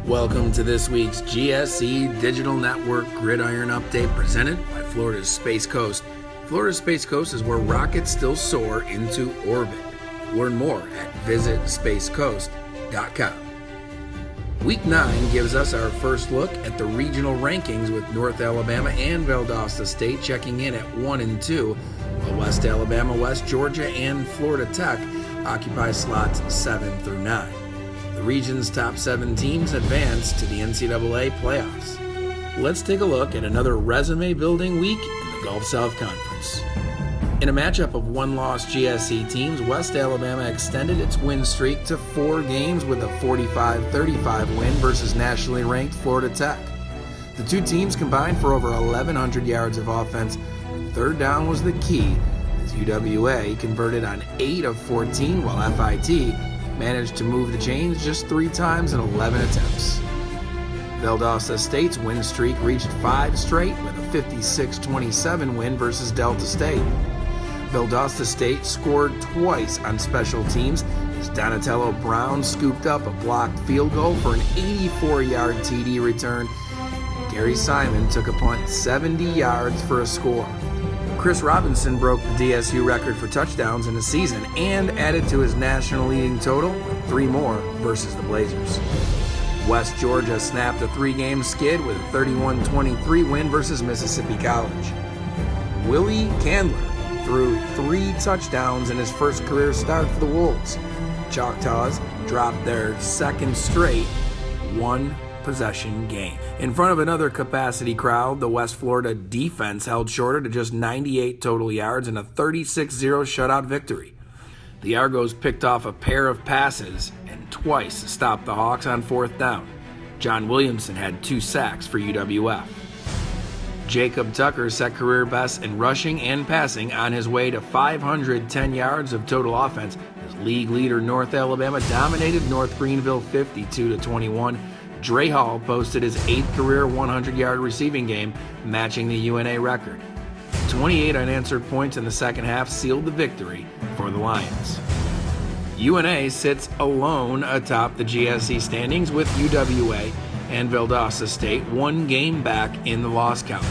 Welcome to this week's GSC Digital Network Gridiron Update presented by Florida's Space Coast. Florida's Space Coast is where rockets still soar into orbit. Learn more at visitspacecoast.com. Week 9 gives us our first look at the regional rankings with North Alabama and Valdosta State checking in at 1 and 2, while West Alabama, West Georgia, and Florida Tech occupy slots 7 through 9. The region's top 7 teams advance to the NCAA playoffs. Let's take a look at another resume-building week in the Gulf South Conference. In a matchup of one-loss GSC teams, West Alabama extended its win streak to 4 games with a 45-35 win versus nationally ranked Florida Tech. The two teams combined for over 1,100 yards of offense. Third down was the key, as UWA converted on 8 of 14, while FIT managed to move the chains just 3 times in 11 attempts. Valdosta State's win streak reached 5 straight with a 56-27 win versus Delta State. Valdosta State scored twice on special teams as Donatello Brown scooped up a blocked field goal for an 84-yard TD return. Gary Simon took a punt 70 yards for a score. Chris Robinson broke the DSU record for touchdowns in a season and added to his national leading total with 3 more versus the Blazers. West Georgia snapped a 3-game skid with a 31-23 win versus Mississippi College. Willie Candler threw 3 touchdowns in his first career start for the Wolves. Choctaws dropped their second straight one-possession game. In front of another capacity crowd, the West Florida defense held shorter to just 98 total yards in a 36-0 shutout victory. The Argos picked off a pair of passes and twice stopped the Hawks on 4th down. John Williamson had 2 sacks for UWF. Jacob Tucker set career best in rushing and passing on his way to 510 yards of total offense as league leader North Alabama dominated North Greenville 52-21. Dre Hall posted his 8th career 100-yard receiving game, matching the UNA record. 28 unanswered points in the second half sealed the victory for the Lions. UNA sits alone atop the GSC standings with UWA and Valdosta State 1 game back in the loss column.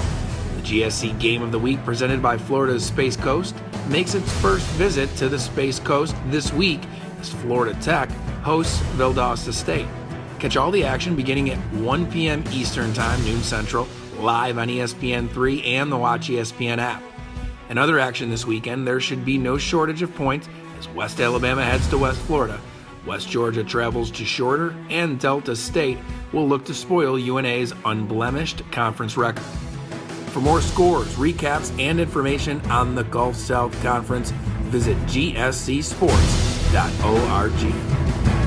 The GSC Game of the Week presented by Florida's Space Coast makes its first visit to the Space Coast this week as Florida Tech hosts Valdosta State. Catch all the action beginning at 1 p.m. Eastern Time, noon Central, live on ESPN3 and the Watch ESPN app. In other action this weekend, there should be no shortage of points as West Alabama heads to West Florida. West Georgia travels to Shorter, and Delta State will look to spoil UNA's unblemished conference record. For more scores, recaps, and information on the Gulf South Conference, visit gscsports.org.